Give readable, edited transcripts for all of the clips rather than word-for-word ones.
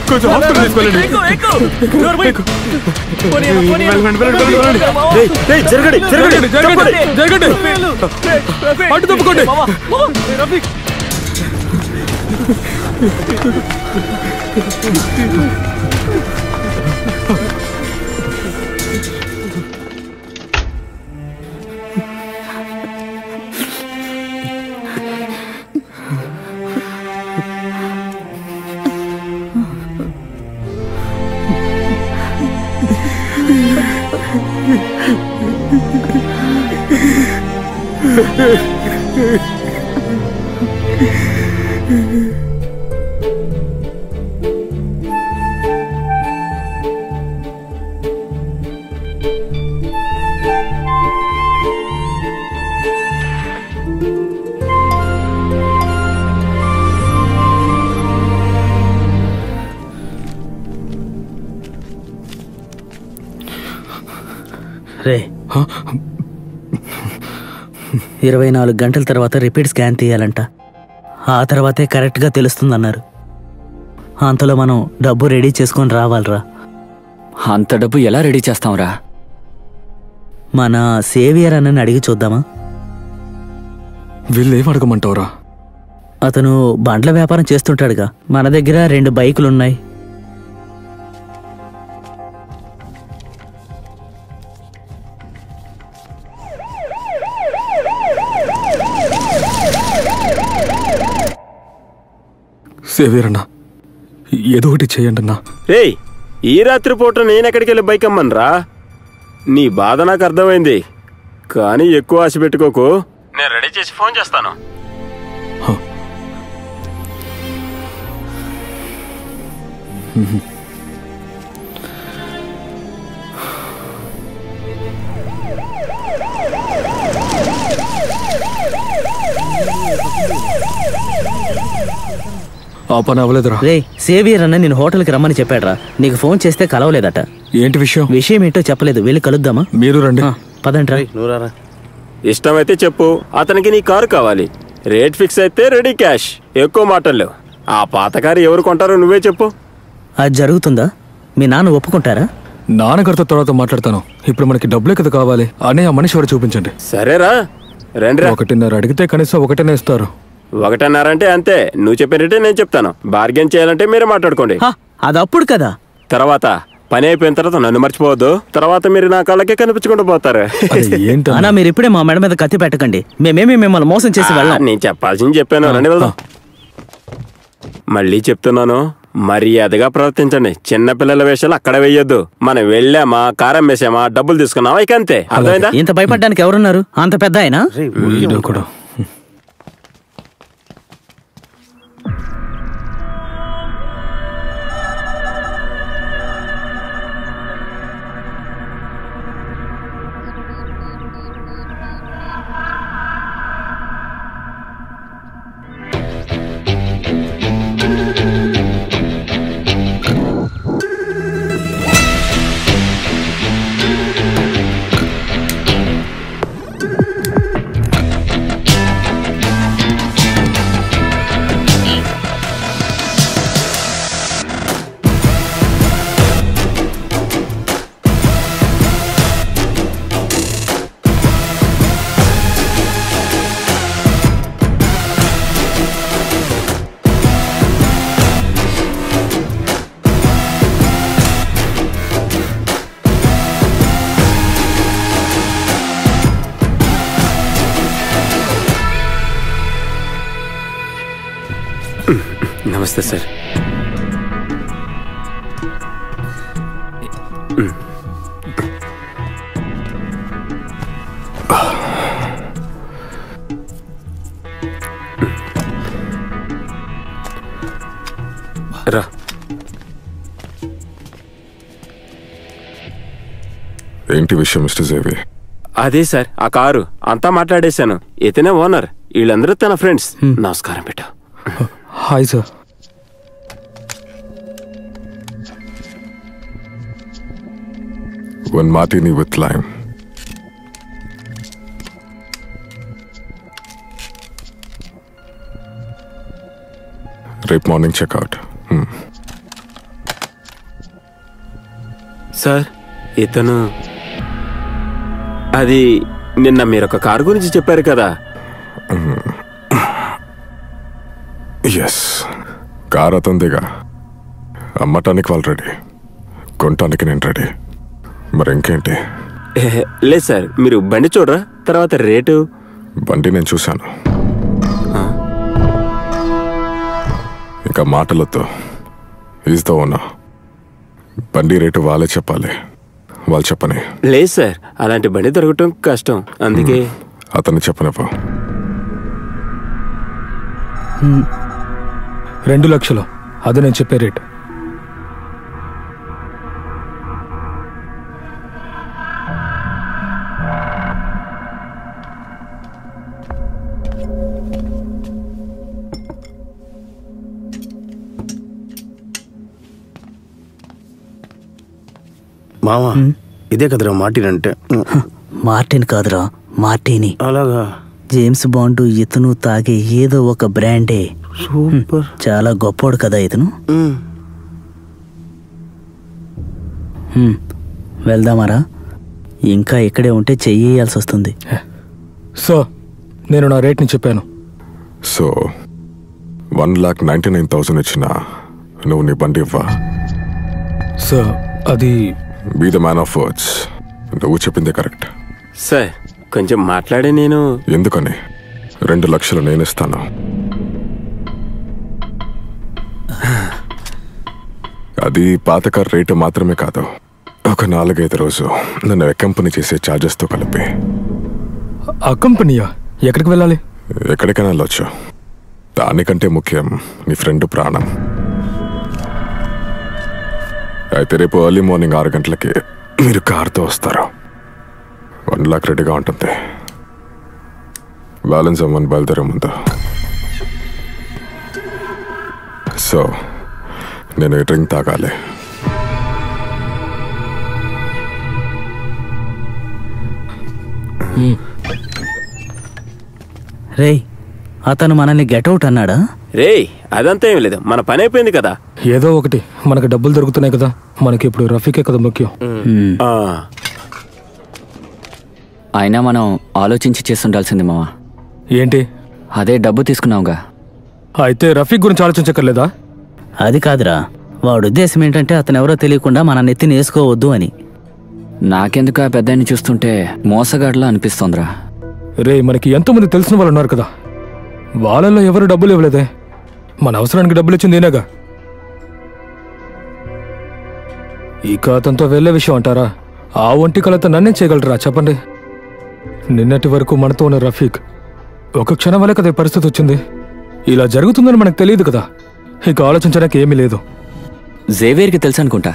కొంచెం హాస్పిటల్ తీసుకోవాలండి. జరగండి అటు తప్పుకోండి. రే 24 గంటల తర్వాత రిపీట్ స్కాన్ తీయాలంట. ఆ తర్వాతే కరెక్ట్గా తెలుస్తుందన్నారు. అంతలో మనం డబ్బు రెడీ చేసుకొని రావాలరా. అంత డబ్బు ఎలా రెడీ చేస్తాంరా? మన సేవియర్ అన్నని అడిగి చూద్దామా? వీళ్ళేం అడగమంటావురా? అతను బండ్ల వ్యాపారం చేస్తుంటాడుగా. మన దగ్గర 2 బైకులున్నాయి. సేవియర్ అన్నా, ఏదో ఒకటి చేయండి అన్నా. రేయ్, ఈ రాత్రి పూట నేనెక్కడికి వెళ్ళి బైక్ అమ్మనరా? నీ బాధ నాకు అర్థమైంది, కానీ ఎక్కువ ఆశ పెట్టుకోకు. నేను రెడీ చేసి ఫోన్ చేస్తాను. ఆ పని అవ్వలేదురా. రే, సేవియర్ అన్న నేను హోటల్కి రమ్మని చెప్పాడురా. నీకు ఫోన్ చేస్తే కలవలేదట. ఏంటి విషయం? విషయం ఏంటో చెప్పలేదు. వెళ్ళి కలుద్దామా? మీరు రండి. పదంట్రా. ఇష్టమైతే చెప్పు. అతనికి నీ కారు కావాలి. రేట్ ఫిక్స్ అయితే రెడీ క్యాష్. ఎక్కువ మాటలు. ఆ పాత కారు ఎవరు కొంటారో నువ్వే చెప్పు. అది జరుగుతుందా? మీ నాన్న ఒప్పుకుంటారా? నాన్నగారితో తర్వాత మాట్లాడతాను. ఇప్పుడు మనకి డబ్బులే కదా కావాలి. అనే ఆ మనిషి ఎవరు చూపించండి. సరేరా, రండి. 1.5 అడిగితే కనీసం 1 ఇస్తారు. 1.5 అంటే అంతే. నువ్వు చెప్పినట్టే నేను చెప్తాను. బార్గెన్ చేయాలంటే మీరు మాట్లాడుకోండి. అది అప్పుడు కదా. తర్వాత పని అయిపోయిన తర్వాత నన్ను మర్చిపోవద్దు. తర్వాత మీరు నా కళ్ళకే కనిపించకుండా పోతారు. అన్నా, మీరు ఇప్పుడే మా మెడ మీద కత్తి పెట్టకండి. మేమేమి మిమ్మల్ని మోసం చేసి వెళ్ళాం. నేను చెప్పాల్సింది చెప్పాను. రండి వెళ్దాం. మళ్ళీ చెప్తున్నాను, మర్యాదగా ప్రవర్తించండి. చిన్నపిల్లల వేషాలు అక్కడ వెయ్యొద్దు. మనం వెళ్ళామా, కారం వేసామా, డబ్బులు తీసుకున్నావా, ఇక అంతే. అర్థమైందా? ఇంత భయపడ్డానికి ఎవరున్నారు? అంత పెద్ద ఆయన కూడా. నమస్తే సార్. ఏంటి విషయం మిస్టర్ జేవి? అదే సార్, ఆ కారు అంతా మాట్లాడేశాను. ఇతనే ఓనర్, వీళ్ళందరూ తన ఫ్రెండ్స్. నమస్కారం బిడ్డ. Hi sir. One martini with lime. రేపు మార్నింగ్ చెక్అవుట్. సార్ ఇతను అది నిన్న మీరొక కారు గురించి చెప్పారు కదా. Yes, car అతందిగా. అమ్మటానికి వాళ్ళు రెడీ, కొనటానికి నేను రెడీ. మరి ఇంకేంటి? లేదు సార్, మీరు బండి చూడరా, తర్వాత రేటు. బండి నేను చూశాను. ఇంకా మాటలతో ఈజ్ ద ఓనర్. బండి రేటు వాళ్ళే చెప్పాలి, వాళ్ళు చెప్పని. లేదు సార్, అలాంటి బండి దొరకటం కష్టం, అందుకే. అతన్ని చెప్పనివ్వు. 2 లక్షలు, అది నేను చెప్పే రేట్. మావా, ఇదే కదరా మార్టిన్ అంటే? మార్టిన్ కాదురా, మార్టిని. అలాగా? జేమ్స్ బాండ్ ఇతను తాగే ఏదో ఒక బ్రాండే. సూపర్. చాలా గొప్పోడు కదా ఇతను. వెళ్దామారా? ఇంకా ఇక్కడే ఉంటే చెయ్యాల్సి వస్తుంది. సో నేను నా రేట్ని చెప్పాను. సో 1,99,000 ఇచ్చినా నువ్వు నీ బండి ఇవ్వా? సో అది be the man of words. నువ్వు చెప్పిందే కరెక్ట్. సార్ కొంచెం మాట్లాడే. నేను ఎందుకని 2 లక్షలు నేను ఇస్తాను. అది పాత కార్ రేటు మాత్రమే కాదు, ఒక 4-5 రోజు నన్ను కంపెనీ చేసే ఛార్జెస్తో కలిపి. ఆ కంపెనీయా? ఎక్కడికి వెళ్ళాలి? ఎక్కడికైనా వెళ్ళొచ్చు. దానికంటే ముఖ్యం నీ ఫ్రెండ్ ప్రాణం. అయితే రేపు ఎర్లీ మార్నింగ్ 6 గంటలకి మీరు కార్తో వస్తారు. 1 లాక్ రెడీగా ఉంటుంది. బ్యాలెన్స్ అమ్మని బయలుదేరే ముందు. సో నేను ఈ డ్రింక్ తాగాలి. రేయ్, అతను మనల్ని గెట్అవుట్ అన్నాడా? రేయ్, అదంతా ఏం లేదు, మన పని అయిపోయింది కదా. ఏదో ఒకటి, మనకు డబ్బులు దొరుకుతున్నాయి కదా, మనకి ఇప్పుడు రఫీకే కదా ముఖ్యం. అయినా మనం ఆలోచించి చేస్తుండాల్సింది మావా. ఏంటి? అదే డబ్బు తీసుకున్నావుగా. అయితే రఫీక్ గురించి ఆలోచించక్కర్లేదా? అది కాదురా, వాడు ఉద్దేశం ఏంటంటే అతను ఎవరో తెలియకుండా మన నెత్తిని వేసుకోవద్దు అని. నాకెందుకు ఆ పెద్దాన్ని చూస్తుంటే మోసగాడ్లా అనిపిస్తోందిరా. రే, మనకి ఎంతోమంది తెలిసిన వాళ్ళు ఉన్నారు కదా, వాళ్ళల్లో ఎవరు డబ్బులు ఇవ్వలేదే. మన అవసరానికి డబ్బులు ఇచ్చింది నేనేగా. ఇక అతనితో వెళ్ళే విషయం అంటారా? ఆ ఒంటి కళతో నన్నే చేయగలరా చెప్పండి? నిన్నటి వరకు మనతో ఉన్న రఫీక్ ఒక క్షణం వల్ల కదా ఈ పరిస్థితి వచ్చింది. ఇలా జరుగుతుందని మనకు తెలియదు కదా, ఇక ఆలోచించడానికి ఏమీ లేదు. జేవియర్కి తెలుసు అనుకుంటా.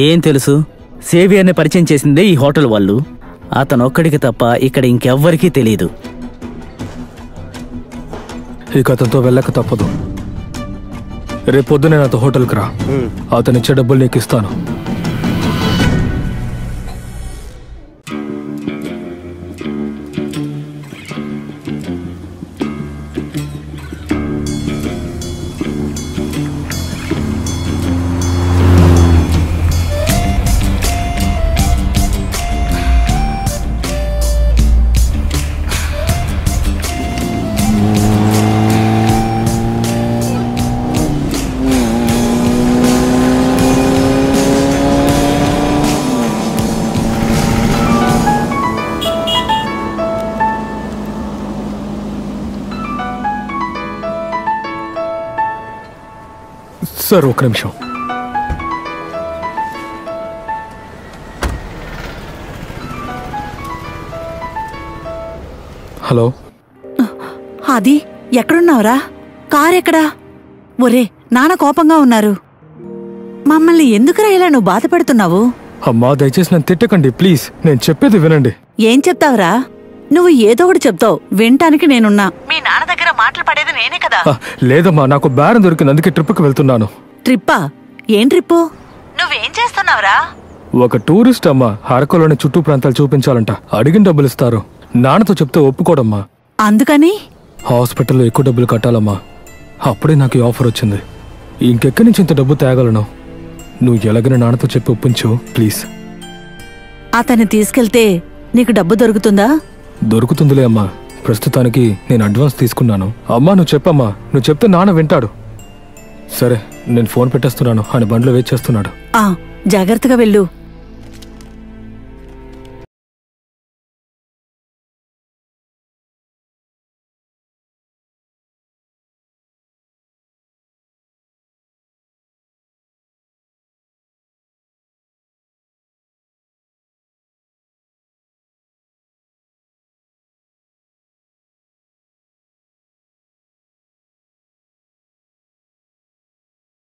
ఏం తెలుసు? సేవియర్ని పరిచయం చేసిందే ఈ హోటల్ వాళ్ళు. అతను ఒక్కడికి తప్ప ఇక్కడ ఇంకెవ్వరికీ తెలీదు. ఇక అతనితో వెళ్ళక తప్పదు. రేపు పొద్దునే నాతో హోటల్కి రా, అతనిచ్చే డబ్బులు నీకు ఇస్తాను. సార్, ఒక నిమిషం. హలో, అది ఎక్కడున్నావురా? కారెక్కడా? ఒరే, నాన్న కోపంగా ఉన్నారు. మమ్మల్ని ఎందుకురా ఇలా నువ్వు బాధపడుతున్నావు? అమ్మా దయచేసి నన్ను తిట్టకండి ప్లీజ్, నేను చెప్పేది వినండి. ఏం చెప్తావురా? నువ్వు ఏదో ఒకటి చెప్తావు, వినటానికి నేనున్నా. మీ నాన్న దగ్గర మాటలు పడేది నేనే కదా. లేదమ్మా, నాకు బేరం దొరికింది, అందుకే ట్రిప్కి వెళ్తున్నాను. ట్రిప్పా? ఏం ట్రిప్పు? నువ్వేం చేస్తున్నావురా? ఒక టూరిస్ట్ అమ్మా, అరకులోని చుట్టూ ప్రాంతాలు చూపించాలంట. అడిగిన డబ్బులు ఇస్తారు. నాన్నతో చెప్తే ఒప్పుకోడమ్మా. అందుకని హాస్పిటల్లో ఎక్కువ డబ్బులు కట్టాలమ్మా. అప్పుడే నాకు ఈ ఆఫర్ వచ్చింది. ఇంకెక్కడి నుంచి ఇంత డబ్బు తేగలను? నువ్వు ఎలాగైనా నాన్నతో చెప్పి ఒప్పించు ప్లీజ్. అతన్ని తీసుకెళ్తే నీకు డబ్బు దొరుకుతుందా? దొరుకుతుందిలే అమ్మా, ప్రస్తుతానికి నేను అడ్వాన్స్ తీసుకున్నాను. అమ్మా నువ్వు చెప్పమ్మా, నువ్వు చెప్తే నాన్న వింటాడు. సరే నేను ఫోన్ పెట్టేస్తున్నాను, ఆయన బండిలో వెయిట్ చేస్తున్నాడు. జాగ్రత్తగా వెళ్ళు.